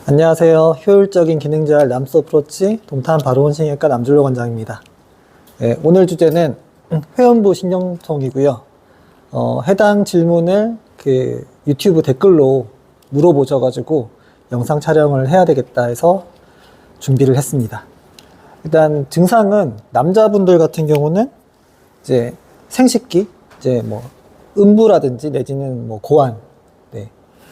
안녕하세요. 효율적인 기능재활 남스 어프로치 동탄 바로원신경외과 남준로 관장입니다. 네, 오늘 주제는 회음부 신경통이고요. 해당 질문을 유튜브 댓글로 물어보셔가지고 영상 촬영을 해야 되겠다 해서 준비를 했습니다. 일단 증상은 남자분들 같은 경우는 이제 생식기, 이제 뭐 음부라든지 내지는 뭐 고환, 네,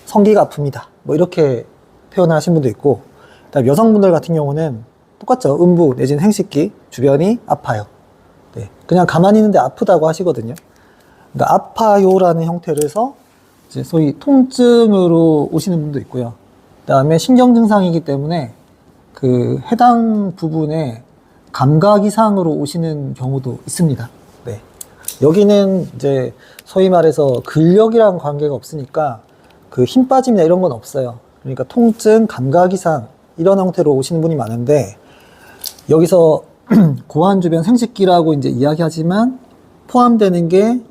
성기가 아픕니다. 뭐 이렇게 표현을 하신 분도 있고, 그다음 여성분들 같은 경우는 똑같죠. 음부 내지는 생식기 주변이 아파요. 네, 그냥 가만히 있는데 아프다고 하시거든요. 그러니까 아파요라는 형태로 해서 이제 소위 통증으로 오시는 분도 있고요. 그다음에 신경 증상이기 때문에 그 해당 부분에 감각 이상으로 오시는 경우도 있습니다. 네, 여기는 이제 소위 말해서 근력이랑 관계가 없으니까 그 힘 빠짐이나 이런 건 없어요. 그러니까 통증, 감각 이상 이런 형태로 오시는 분이 많은데, 여기서 고환 주변 생식기라고 이제 이야기하지만 포함되는 게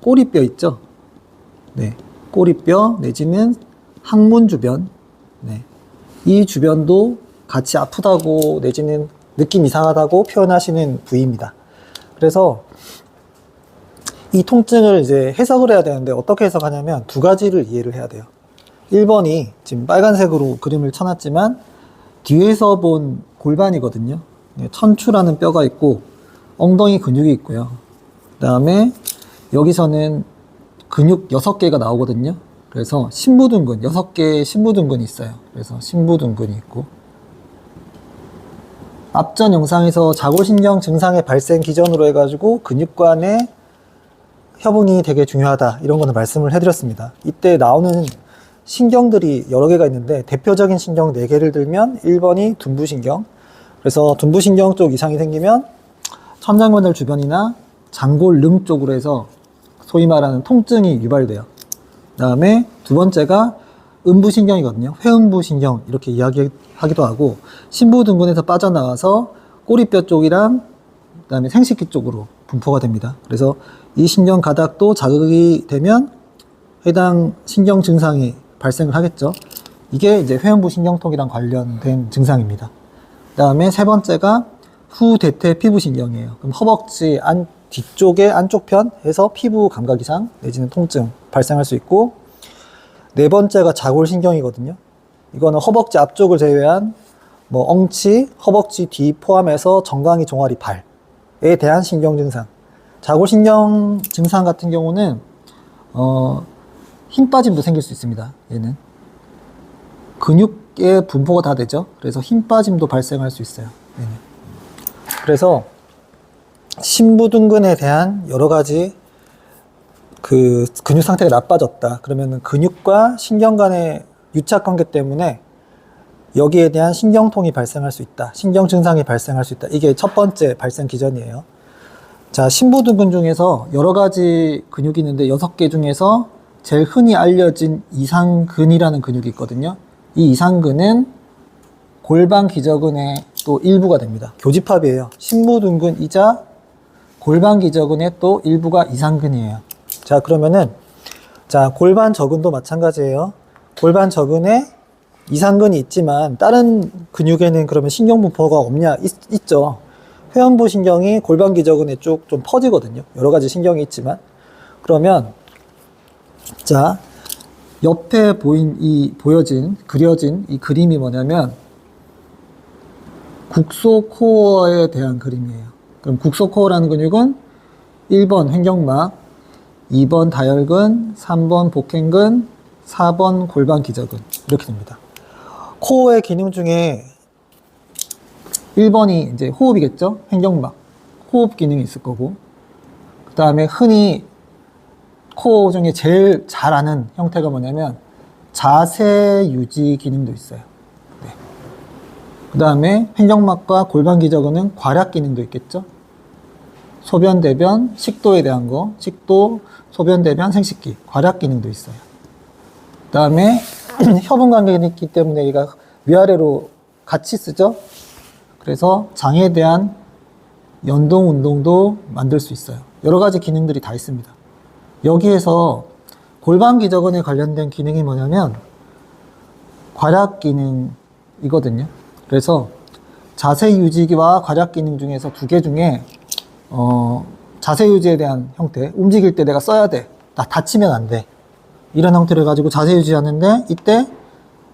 꼬리뼈 있죠. 네, 꼬리뼈 내지는 항문 주변, 네, 이 주변도 같이 아프다고 내지는 느낌 이상하다고 표현하시는 부위입니다. 그래서 이 통증을 이제 해석을 해야 되는데 어떻게 해석하냐면 두 가지를 이해를 해야 돼요. 1번이 지금 빨간색으로 그림을 쳐놨지만 뒤에서 본 골반이거든요. 천추라는 뼈가 있고 엉덩이 근육이 있고요. 그 다음에 여기서는 근육 6개가 나오거든요. 그래서 신부둔근, 6개의 신부둔근이 있어요. 그래서 신부둔근이 있고, 앞전 영상에서 자골신경 증상의 발생 기전으로 해가지고 근육관의 협응이 되게 중요하다 이런 거는 말씀을 해드렸습니다. 이때 나오는 신경들이 여러 개가 있는데 대표적인 신경 4개를 들면 1번이 둔부신경. 그래서 둔부신경 쪽 이상이 생기면 천장관절 주변이나 장골릉 쪽으로 해서 소위 말하는 통증이 유발돼요. 그 다음에 두 번째가 음부신경이거든요. 회음부신경 이렇게 이야기하기도 하고, 신부둔근에서 빠져나와서 꼬리뼈 쪽이랑 그 다음에 생식기 쪽으로 분포가 됩니다. 그래서 이 신경 가닥도 자극이 되면 해당 신경 증상이 발생을 하겠죠. 이게 이제 회음부 신경통이랑 관련된 증상입니다. 그 다음에 세 번째가 후대퇴 피부신경이에요. 그럼 허벅지 뒤쪽의 안쪽 편에서 피부 감각 이상 내지는 통증 발생할 수 있고, 네 번째가 자골신경이거든요. 이거는 허벅지 앞쪽을 제외한 뭐 엉치, 허벅지 뒤 포함해서 정강이, 종아리, 발에 대한 신경 증상. 자골신경 증상 같은 경우는 힘 빠짐도 생길 수 있습니다. 얘는 근육의 분포가 다 되죠. 그래서 힘 빠짐도 발생할 수 있어요. 얘는. 그래서 신부둔근에 대한 여러 가지 그 근육 상태가 나빠졌다 그러면 근육과 신경 간의 유착 관계 때문에 여기에 대한 신경통이 발생할 수 있다, 신경 증상이 발생할 수 있다. 이게 첫 번째 발생 기전이에요. 자, 신부둔근 중에서 여러 가지 근육이 있는데 6개 중에서 제일 흔히 알려진 이상근이라는 근육이 있거든요. 이 이상근은 골반 기저근의 또 일부가 됩니다. 교집합이에요. 신부둔근이자 골반 기저근의 또 일부가 이상근이에요. 자, 그러면은 골반 저근도 마찬가지예요. 골반 저근에 이상근이 있지만 다른 근육에는 그러면 신경 분포가 없냐? 있죠. 회음부 신경이 골반 기저근에 쭉 좀 퍼지거든요. 여러 가지 신경이 있지만, 그러면 자, 옆에 그려진 이 그림이 뭐냐면 국소코어에 대한 그림이에요. 그럼 국소코어라는 근육은 1번 횡격막, 2번 다혈근, 3번 복행근, 4번 골반 기저근 이렇게 됩니다. 코어의 기능 중에 1번이 이제 호흡이겠죠? 횡격막, 호흡 기능이 있을 거고, 그 다음에 흔히 코어 중에 제일 잘 아는 형태가 뭐냐면 자세 유지 기능도 있어요. 네. 그 다음에 횡격막과 골반 기저근은 괄약 기능도 있겠죠? 소변, 대변, 식도에 대한 거, 식도, 소변, 대변, 생식기, 괄약 기능도 있어요. 그 다음에 협응 관계가 있기 때문에 얘가 위아래로 같이 쓰죠? 그래서 장에 대한 연동 운동도 만들 수 있어요. 여러 가지 기능들이 다 있습니다. 여기에서 골반 기저근에 관련된 기능이 뭐냐면 괄약 기능이거든요. 그래서 자세 유지와 괄약 기능 중에서 두 개 중에 자세 유지에 대한 형태, 움직일 때 내가 써야 돼. 나 다치면 안 돼. 이런 형태를 가지고 자세 유지하는데, 이때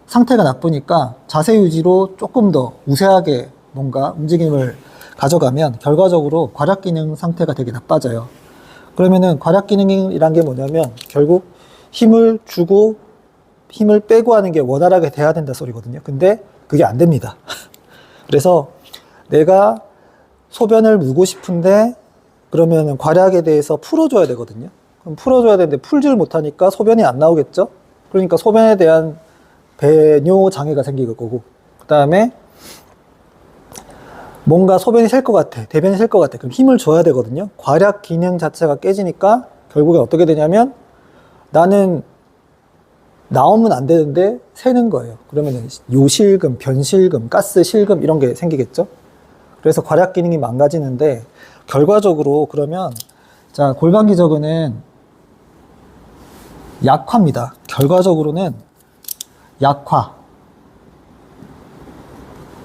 상태가 나쁘니까 자세 유지로 조금 더 우세하게 뭔가 움직임을 가져가면 결과적으로 괄약 기능 상태가 되게 나빠져요. 그러면은 괄약 기능이란 게 뭐냐면 결국 힘을 주고 힘을 빼고 하는 게 원활하게 돼야 된다 소리거든요. 근데 그게 안 됩니다. 그래서 내가 소변을 누고 싶은데 그러면은 괄약에 대해서 풀어줘야 되거든요. 그럼 풀어줘야 되는데 풀지를 못하니까 소변이 안 나오겠죠. 그러니까 소변에 대한 배뇨 장애가 생길 거고, 그 다음에 뭔가 소변이 셀 것 같아, 대변이 셀 것 같아. 그럼 힘을 줘야 되거든요. 괄약 기능 자체가 깨지니까 결국에 어떻게 되냐면 나는 나오면 안 되는데 새는 거예요. 그러면 요실금, 변실금, 가스실금 이런 게 생기겠죠. 그래서 괄약 기능이 망가지는데 결과적으로 그러면 자, 골반 기저근은 약화입니다. 결과적으로는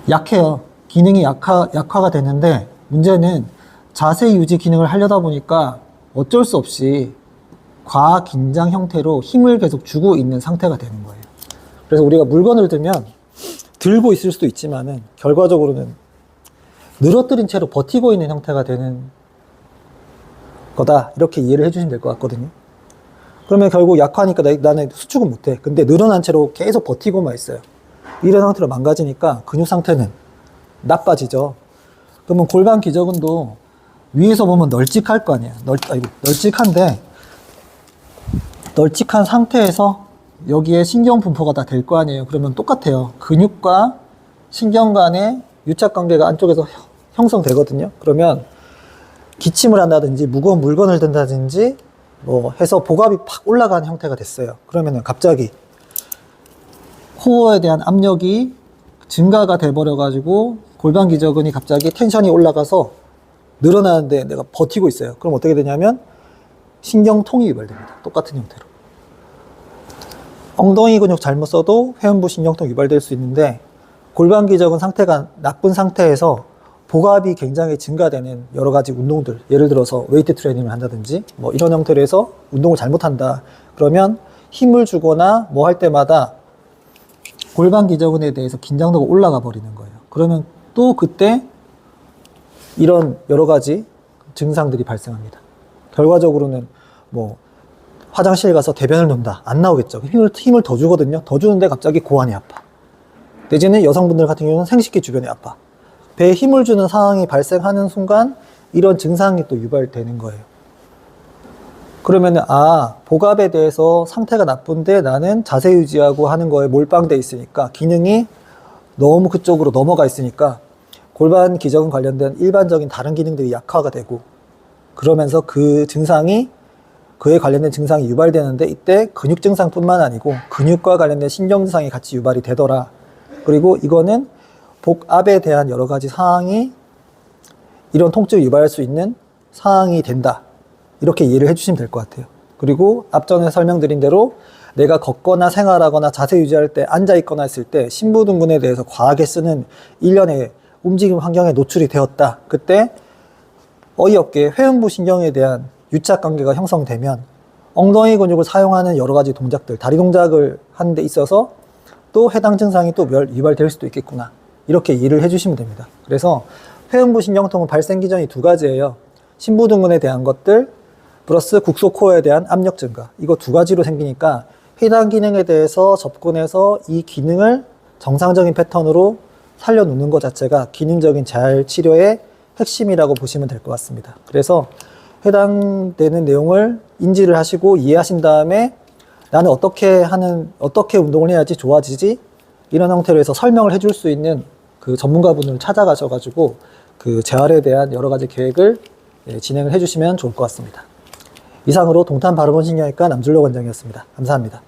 약해요. 기능이 약화가 되는데 문제는 자세 유지 기능을 하려다 보니까 어쩔 수 없이 과긴장 형태로 힘을 계속 주고 있는 상태가 되는 거예요. 그래서 우리가 물건을 들고 있을 수도 있지만은 결과적으로는 늘어뜨린 채로 버티고 있는 형태가 되는 거다. 이렇게 이해를 해주시면 될 것 같거든요. 그러면 결국 약하니까 나는 수축은 못해. 근데 늘어난 채로 계속 버티고만 있어요. 이런 상태로 망가지니까 근육 상태는 나빠지죠. 그러면 골반 기저근도 위에서 보면 널찍할 거 아니에요. 널찍한데 널찍한 상태에서 여기에 신경 분포가 다 될 거 아니에요. 그러면 똑같아요. 근육과 신경 간의 유착 관계가 안쪽에서 형성되거든요. 그러면 기침을 한다든지 무거운 물건을 든다든지 뭐 해서 복압이 팍 올라가는 형태가 됐어요. 그러면은 갑자기 코어에 대한 압력이 증가가 돼버려 가지고 골반 기저근이 갑자기 텐션이 올라가서 늘어나는데 내가 버티고 있어요. 그럼 어떻게 되냐면 신경통이 유발됩니다. 똑같은 형태로. 엉덩이 근육 잘못 써도 회음부 신경통 유발될 수 있는데 골반 기저근 상태가 나쁜 상태에서 복압이 굉장히 증가되는 여러 가지 운동들, 예를 들어서 웨이트 트레이닝을 한다든지 뭐 이런 형태로 해서 운동을 잘못한다. 그러면 힘을 주거나 뭐 할 때마다 골반 기저근에 대해서 긴장도가 올라가 버리는 거예요. 그러면 또 그때 이런 여러 가지 증상들이 발생합니다. 결과적으로는 뭐 화장실 가서 대변을 놓는다. 안 나오겠죠. 힘을 더 주거든요. 더 주는데 갑자기 고환이 아파. 내지는 여성분들 같은 경우는 생식기 주변이 아파. 배에 힘을 주는 상황이 발생하는 순간 이런 증상이 또 유발되는 거예요. 그러면은 복압에 대해서 상태가 나쁜데 나는 자세 유지하고 하는 거에 몰빵돼 있으니까 기능이 너무 그쪽으로 넘어가 있으니까 골반 기저근 관련된 일반적인 다른 기능들이 약화가 되고 그러면서 그 증상이 그에 관련된 증상이 유발되는데 이때 근육 증상뿐만 아니고 근육과 관련된 신경 증상이 같이 유발이 되더라. 그리고 이거는 복압에 대한 여러 가지 상황이 이런 통증을 유발할 수 있는 상황이 된다. 이렇게 이해를 해주시면 될 것 같아요. 그리고 앞전에 설명드린 대로 내가 걷거나 생활하거나 자세 유지할 때 앉아있거나 했을 때 심부등근에 대해서 과하게 쓰는 일련의 움직임 환경에 노출이 되었다. 그때 어이없게 회음부 신경에 대한 유착 관계가 형성되면 엉덩이 근육을 사용하는 여러 가지 동작들, 다리 동작을 하는 데 있어서 또 해당 증상이 또 유발될 수도 있겠구나. 이렇게 이해를 해주시면 됩니다. 그래서 회음부 신경통은 발생 기전이 두 가지예요. 심부등근에 대한 것들 플러스 국소코어에 대한 압력 증가. 이거 두 가지로 생기니까 해당 기능에 대해서 접근해서 이 기능을 정상적인 패턴으로 살려놓는 것 자체가 기능적인 재활 치료의 핵심이라고 보시면 될 것 같습니다. 그래서 해당되는 내용을 인지를 하시고 이해하신 다음에 나는 어떻게 운동을 해야지 좋아지지? 이런 형태로 해서 설명을 해줄 수 있는 그 전문가분을 찾아가셔가지고 그 재활에 대한 여러 가지 계획을 진행을 해주시면 좋을 것 같습니다. 이상으로 동탄 바르본 신경외과 남준로 원장이었습니다. 감사합니다.